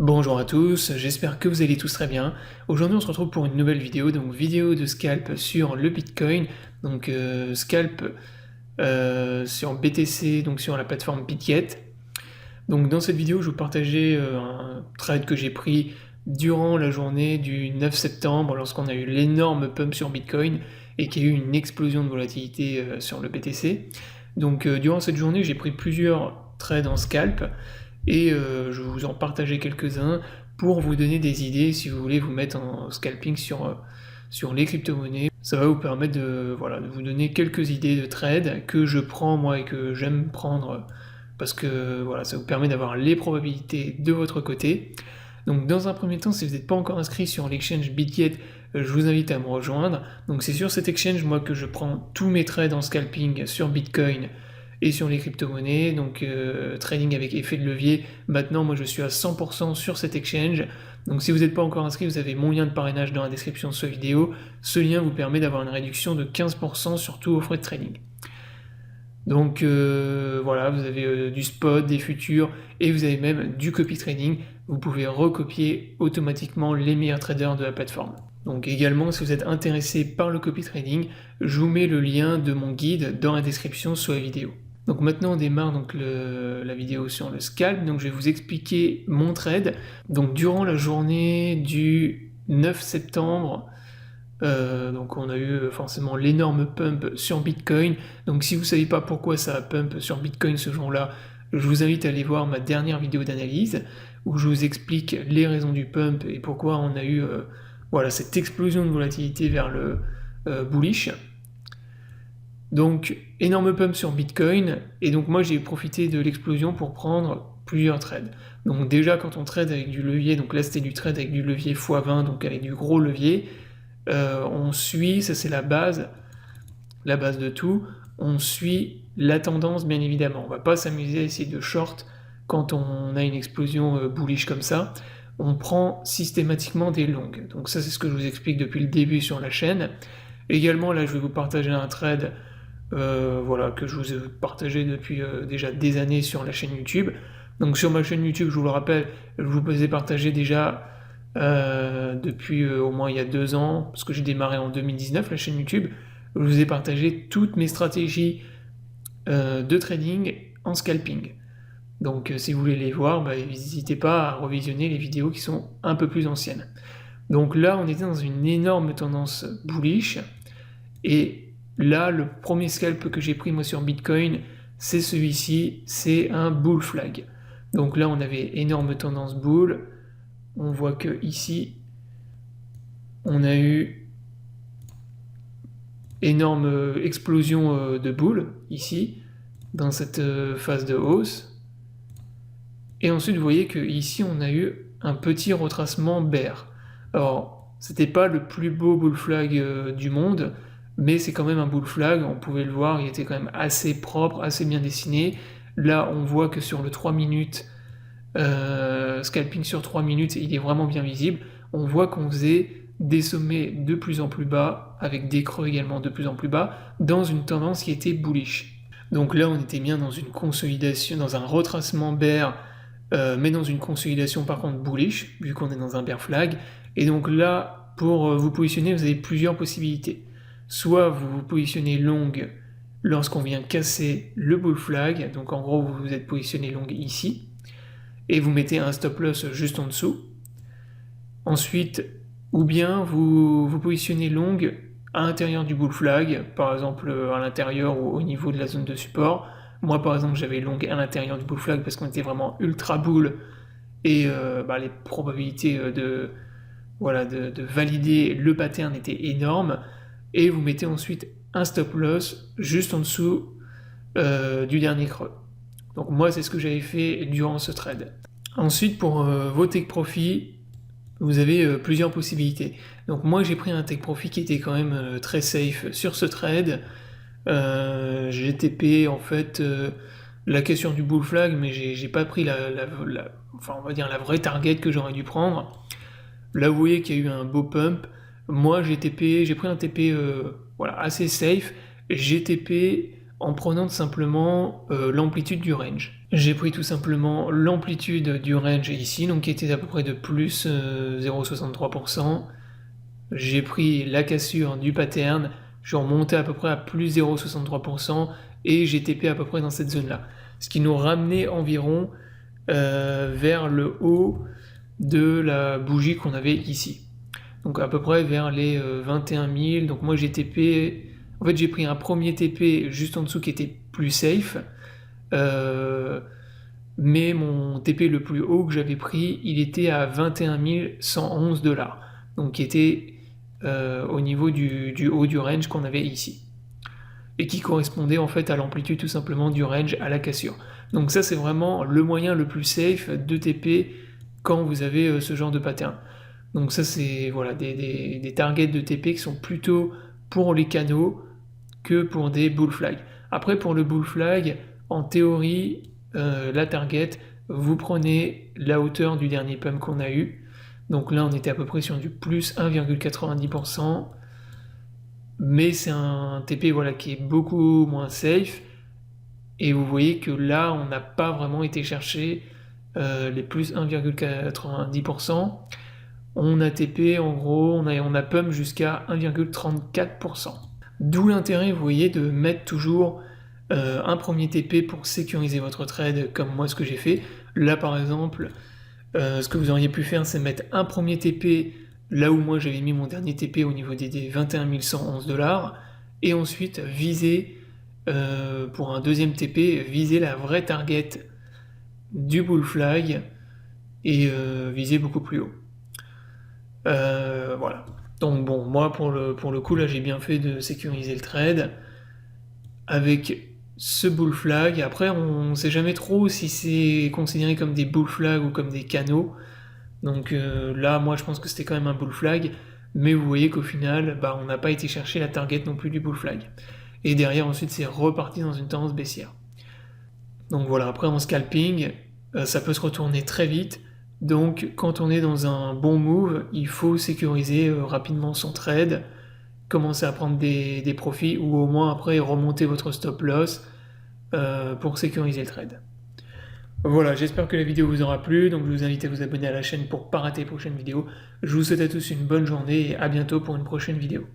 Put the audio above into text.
Bonjour à tous, j'espère que vous allez tous très bien. Aujourd'hui on se retrouve pour une nouvelle vidéo, donc vidéo de scalp sur le Bitcoin, donc scalp sur BTC, donc sur la plateforme Bitget. Donc dans cette vidéo je vous partageais un trade que j'ai pris durant la journée du 9 septembre lorsqu'on a eu l'énorme pump sur Bitcoin et qu'il y a eu une explosion de volatilité sur le BTC. Donc durant cette journée j'ai pris plusieurs trades en scalp et je vais vous en partager quelques-uns pour vous donner des idées si vous voulez vous mettre en scalping sur les crypto-monnaies. Ça va vous permettre de, voilà, de vous donner quelques idées de trade que je prends moi et que j'aime prendre parce que voilà, ça vous permet d'avoir les probabilités de votre côté. Donc dans un premier temps, si vous n'êtes pas encore inscrit sur l'exchange Bitget, je vous invite à me rejoindre. Donc c'est sur cet exchange moi que je prends tous mes trades en scalping sur Bitcoin et sur les crypto-monnaies, donc trading avec effet de levier. Maintenant, moi je suis à 100% sur cet exchange. Donc si vous n'êtes pas encore inscrit, vous avez mon lien de parrainage dans la description de cette vidéo. Ce lien vous permet d'avoir une réduction de 15% sur tous vos frais de trading. Donc voilà, vous avez du spot, des futurs, et vous avez même du copy trading. Vous pouvez recopier automatiquement les meilleurs traders de la plateforme. Donc également, si vous êtes intéressé par le copy trading, je vous mets le lien de mon guide dans la description sous la vidéo. Donc maintenant on démarre donc la vidéo sur le scalp, donc je vais vous expliquer mon trade. Donc durant la journée du 9 septembre, donc on a eu forcément l'énorme pump sur Bitcoin. Donc si vous ne savez pas pourquoi ça a pump sur Bitcoin ce jour-là, je vous invite à aller voir ma dernière vidéo d'analyse où je vous explique les raisons du pump et pourquoi on a eu voilà, cette explosion de volatilité vers le bullish. Donc énorme pump sur Bitcoin et donc moi j'ai profité de l'explosion pour prendre plusieurs trades. Donc déjà quand on trade avec du levier, donc là c'était du trade avec du levier x20, donc avec du gros levier, on suit, ça c'est la base de tout, on suit la tendance bien évidemment. On va pas s'amuser à essayer de short quand on a une explosion bullish comme ça. On prend systématiquement des longues. Donc ça c'est ce que je vous explique depuis le début sur la chaîne. Également là je vais vous partager un trade voilà, que je vous ai partagé depuis déjà des années sur la chaîne YouTube. Donc sur ma chaîne YouTube, je vous le rappelle, je vous ai partagé déjà depuis au moins il y a 2 ans, parce que j'ai démarré en 2019 la chaîne YouTube, je vous ai partagé toutes mes stratégies de trading en scalping. Donc si vous voulez les voir, bah, n'hésitez pas à revisionner les vidéos qui sont un peu plus anciennes. Donc là, on était dans une énorme tendance bullish, et là, le premier scalp que j'ai pris moi sur Bitcoin, c'est celui-ci, c'est un bull flag. Donc là, on avait énorme tendance bull. On voit que ici, on a eu énorme explosion de bull, ici, dans cette phase de hausse. Et ensuite, vous voyez que ici, on a eu un petit retracement bear. Alors, c'était pas le plus beau bull flag du monde, mais c'est quand même un bull flag, on pouvait le voir, il était quand même assez propre, assez bien dessiné. Là, on voit que sur le 3 minutes, scalping sur 3 minutes, il est vraiment bien visible. On voit qu'on faisait des sommets de plus en plus bas, avec des creux également de plus en plus bas, dans une tendance qui était bullish. Donc là, on était bien dans une consolidation, dans un retracement bear, mais dans une consolidation par contre bullish, vu qu'on est dans un bear flag. Et donc là, pour vous positionner, vous avez plusieurs possibilités. Soit vous vous positionnez long lorsqu'on vient casser le bull flag, donc en gros vous vous êtes positionné long ici, et vous mettez un stop loss juste en dessous. Ensuite, ou bien vous vous positionnez long à l'intérieur du bull flag, par exemple à l'intérieur ou au niveau de la zone de support. Moi par exemple j'avais long à l'intérieur du bull flag parce qu'on était vraiment ultra bull et les probabilités voilà, de valider le pattern étaient énormes. Et vous mettez ensuite un stop loss juste en dessous du dernier creux. Donc moi c'est ce que j'avais fait durant ce trade. Ensuite pour vos take profit, vous avez plusieurs possibilités. Donc moi j'ai pris un take profit qui était quand même très safe sur ce trade. J'ai TP en fait la question du bull flag, mais j'ai pas pris enfin on va dire la vraie target que j'aurais dû prendre. Là vous voyez qu'il y a eu un beau pump. Moi j'ai pris un TP voilà, assez safe. J'ai TP en prenant simplement l'amplitude du range. J'ai pris tout simplement l'amplitude du range ici, donc qui était à peu près de plus 0,63%. J'ai pris la cassure du pattern, je suis remonté à peu près à plus 0,63% et j'ai TP à peu près dans cette zone-là. Ce qui nous ramenait environ vers le haut de la bougie qu'on avait ici. Donc à peu près vers les 21 000. Donc moi j'ai TP. En fait j'ai pris un premier TP juste en dessous qui était plus safe. Mais mon TP le plus haut que j'avais pris, il était à 21 111 $. Donc qui était au niveau du haut du range qu'on avait ici. Et qui correspondait en fait à l'amplitude tout simplement du range à la cassure. Donc ça c'est vraiment le moyen le plus safe de TP quand vous avez ce genre de pattern. Donc ça c'est voilà, des targets de TP qui sont plutôt pour les canaux que pour des bull flags. Après pour le bull flag, en théorie, la target, vous prenez la hauteur du dernier pump qu'on a eu. Donc là on était à peu près sur du plus 1,90%. Mais c'est un TP voilà, qui est beaucoup moins safe. Et vous voyez que là, on n'a pas vraiment été chercher les plus 1,90%. On a TP, en gros, on a pump jusqu'à 1,34%. D'où l'intérêt, vous voyez, de mettre toujours un premier TP pour sécuriser votre trade, comme moi ce que j'ai fait. Là, par exemple, ce que vous auriez pu faire, c'est mettre un premier TP là où moi j'avais mis mon dernier TP au niveau des 21 111 $, et ensuite viser, pour un deuxième TP, viser la vraie target du bull flag et viser beaucoup plus haut. Voilà. Donc bon, moi pour le coup là j'ai bien fait de sécuriser le trade avec ce bull flag. Après on ne sait jamais trop si c'est considéré comme des bull flags ou comme des canaux. Donc là, moi, je pense que c'était quand même un bull flag, mais vous voyez qu'au final, bah, on n'a pas été chercher la target non plus du bull flag. Et derrière, ensuite, c'est reparti dans une tendance baissière. Donc voilà, après en scalping, ça peut se retourner très vite. Donc quand on est dans un bon move, il faut sécuriser rapidement son trade, commencer à prendre des profits, ou au moins après remonter votre stop loss pour sécuriser le trade. Voilà, j'espère que la vidéo vous aura plu, donc je vous invite à vous abonner à la chaîne pour ne pas rater les prochaines vidéos. Je vous souhaite à tous une bonne journée et à bientôt pour une prochaine vidéo.